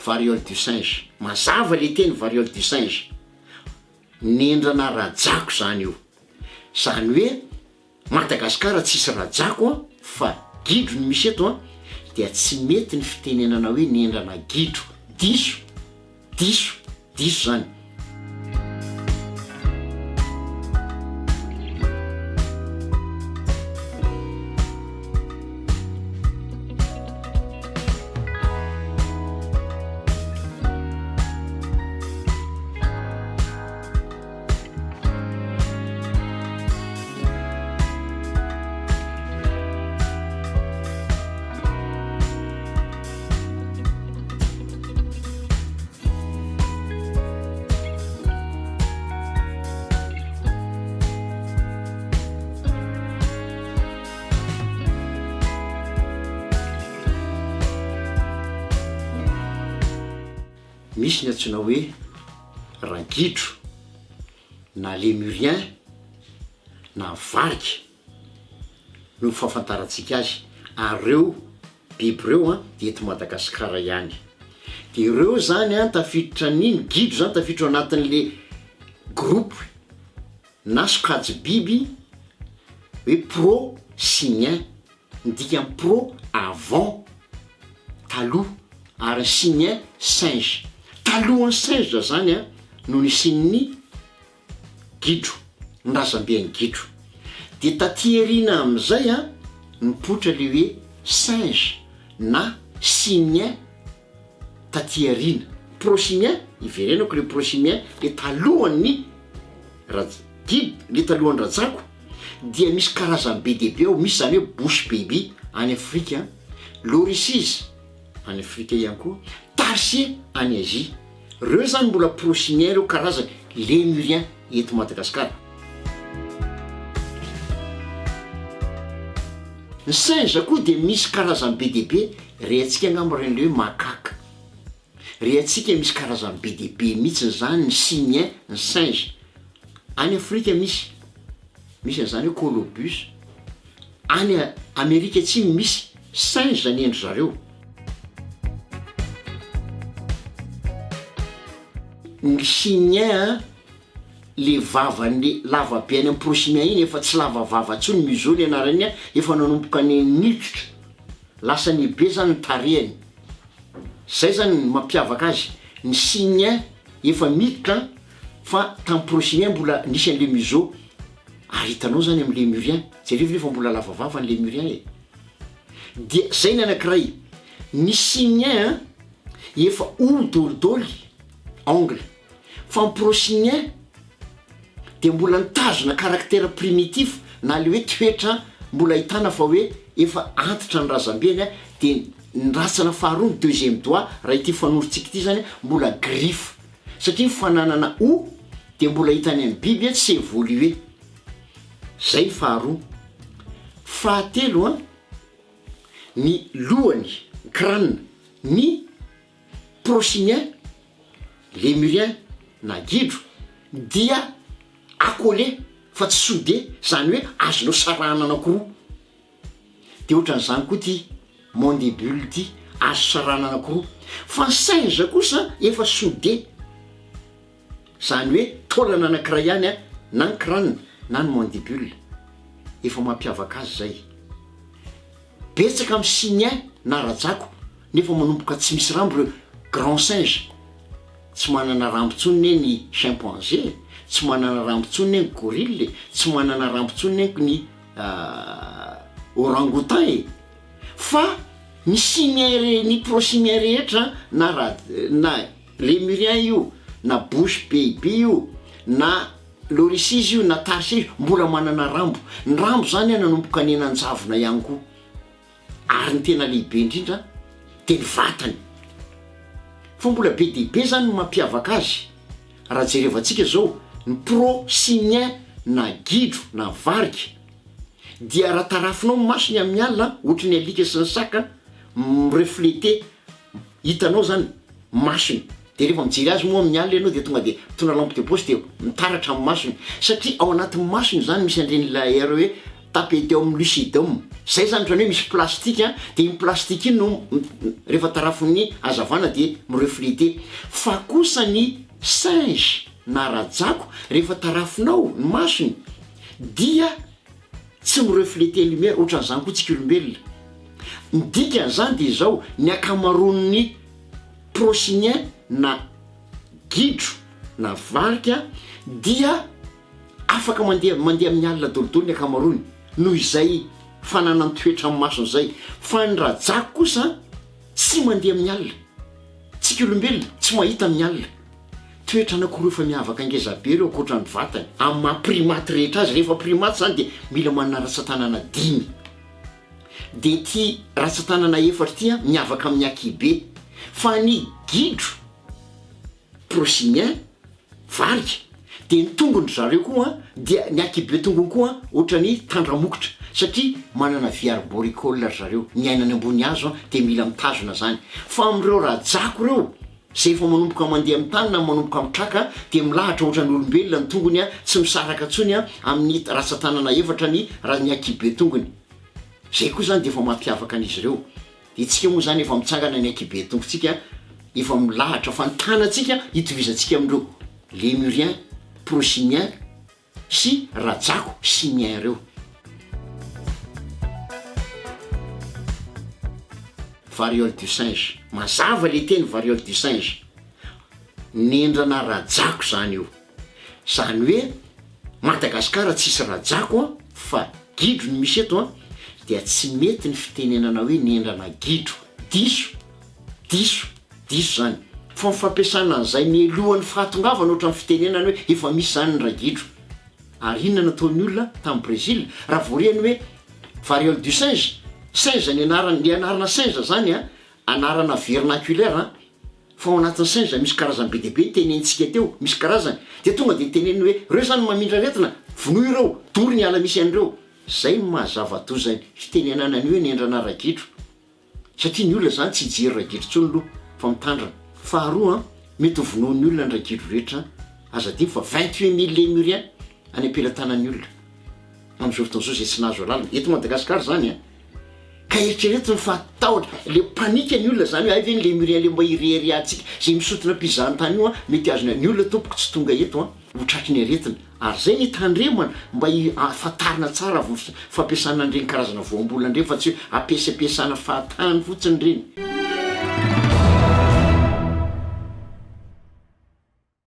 variole du singe, mazava le teny variole du singe, nendrana rajako zany io. Zany hoe Madagasikara tsisy rajako a fa gidro ny misy eto a, dia tsy mety ny fitenenana hoe nendrana gidro, diso zany. Misy ny antsoina hoe ragidro na lémurien na varika no fahafantarantsika azy. Ary reo biby reo a de eto Madagasikara ihany. De ireo zany a tafiditra nino, gidro zany tafiditra anatin'le groupe na sokajy biby hoe pro-simien, midika pro avant, taloha, ary simien singe. Talohan'ny singe zany a no nisin'ny gidro, ny razamben'ny gidro. De tatyarina am'izay a nipoitra le hoe singe na simien tatyarina. Pro-simien iverenako le pro-simien le talohan'ny le talohan'ny rajako, dia misy karazany be dehibe ao. Misy zany hoe bush baby any Afrika, lorisis any Afrika ihany koa, tarsier any Asie. Reo zany mbola pro-simien reo, karazany lémurien eto Madagasikara. Ny singe koa de misy karazany be dehibe, rehatsika angamba ren'le hoe makaka. Rehatsika misy karazany be dehibe mihitsy zany ny simien, ny singe. Any Afrika misy an'izany hoe colobus. Any Amerika atsimo misy singe zany endry zareo. Ny simien le vavany lava be any amin'ny pro-simien iny efa tsy lava vava ntsony museau ny anarany a, efa nanomboka ny niditra, lasa ny be zany ny tarehany. Zay zany mampiavaka azy. Ny simien efa miditra fa tamin'ny pro-simien mbola nisy an'le museau. Ary hitanao zany amin'ny lémurien, jereo efa mbola lava vava ny lémurien e. De zay ny anankiray. Ny simien efa olidolidoly ongle, fa ny pro-simien de mbola nitazona caractère primitif na le hoe toetra mbola hitana fa hoe efa antitra ny razambeny a. De ny ratsana faharoa, ny deuxième doigt, raha ity fanorontsika ity zany mbola griffe, satria fananana de mbola hitany amin'ny biby tsy évolué. Zay faharoa. Fahatelo a, ny lohany, crâne, ny pro-simien, lémurien na gidro dia accolé fa tsy soudé, zany hoe azonao sarahana anankiroa. De ohatran'izany koa ty mandibule ty, azo sarahana anankiroa. Fa ny singe kosa efa soudé, zany hoe taolana anankiray ihany a, na ny crâne na ny mandibule. Efa mampiavaka azy zay. Betsaka amin'ny simien na rajako nefa manomboka tsy misy rambo reo grand singe. Tsy manana rambo tsony ny chimpanzé, tsy manana rambo tsony ny gorille, tsy manana rambo tsony ny orang-outan. Fa ny simien, ny pro-simien rehetra na lémurien io, na bush baby io, na lorisis io, na tarsier io, mbola manana rambo. Ny rambo zany nanomboka ny enan-javona ihany koa. Ary ny tena lehibe indrindra de ny vatany. Fa mbola be dehibe zany no mampiavaka azy. Raha jerevantsika zao, ny pro-simien na gidro na varika dia raha tarafinao masony amin'ny alina, ohatra ny alika sy ny saka, mireflété, hitanao zany masony. De rehefa mijery azy moa amin'ny alina ianao de tonga de mitondra lampe de poche de mitaratra amin'ny masony, satria ao anatin'ny masony zany misy an'ireny layer hoe tapety eo amin'ny lucidum zay zany otrany hoe misy plastika de iny plastika iny no rehefa tarafin'ny azavana de mireflete fa kosa ny singe na rajako rehefa tarafinao ny masony dia tsy mireflete lumière ohatran'izany koa tsika olombelona ny dikan'izany de zao ny akamaroan'ny prosinien na gidro na valika dia afaka mandeha amin'ny alina dolodolo ny akamaroany noho izay fananany toetra amin'ny masony zay fa ny rajako kosa tsy mandeha amin'ny alina tsika olombelona tsy mahita amin'ny alina toetra anankiroa efa miavaka angezabe reo ankoatran'ny vatany amin'ny maha-primaty rehetra azy rehefa primaty zany de mila manana ratsan-tanana dimy de ty ratsan-tanana efatra tia miavaka amin'ny akibe fa ny gidro prosinien valika de ny tongony zareo koa dia ny akibe tongony koa ohatrany tandramokotra satria manana vie arboricole zareo ny ainany ambony hazo de mila mitazona zany fa am'ireo rajako reo zay efa manomboka mandeha amin'ny tany na manomboka amin'ny traka de milahatra ohatran'ny olombelona ny tongony tsy misaraka tsony amin'ny ratsan-tanana efatra ny raha ny akibe tongony zay koa zany de efa mampiavaka an'izy ireo de tsika moa zany efa mitsangana ny akibe tongotsika efa milahatra fa ny tanatsika hitovizantsika am'ireo lémurien prosinien sy rajako simien reo variole du singe mazava le teny variole du singe nendrana rajako zany io zany hoe Madagasikara tsisy rajako fa gidro ny misy eto dia tsy mety ny fitenenana hoe nendrana gidro diso zany fa mifampiasana an'izay mialohan'ny fahatongavana ohatran'ny fitenenana hoe efa misy zany ny ragidro ary inona nataon'ny olona tamin'ny Brésil raha voarehany hoe variole du singe ny anarana singe zany anarana vernaculaire fa ao anatin'ny singe misy karazany be deabe tenentsika teo misy karazany de tonga de teneny hoe reo zany mamindra aretina vonoy ireo tory ny ala misy an'ireo zay mahazava-tozany fitenenana ny hoe nendrana ragidro satria ny olona zany tsy hijery ragidro tsony aloha fa mitandrana faharoa mety vonoan'ny olona ny ragidro rehetra azadiny fa 28 000 lémurien any ampelantanan'ny olona am'izao fotoan'izao zay tsy nahazo alalina eto Madagasikara zany ka eritreretiny fa tahotra le panika ny olona zany hoe ay ve ny lémurien le mba irery atsika zay misotona mpizahantany io mety azony ny olona tompoko tsy tonga eto hotratry ny aretina ary zay ny tandremana mba afatarina tsara fampiasana an'ireny karazana voambolana ireny fa tsy hoe ampiasampiasana fahatany fotsiny ireny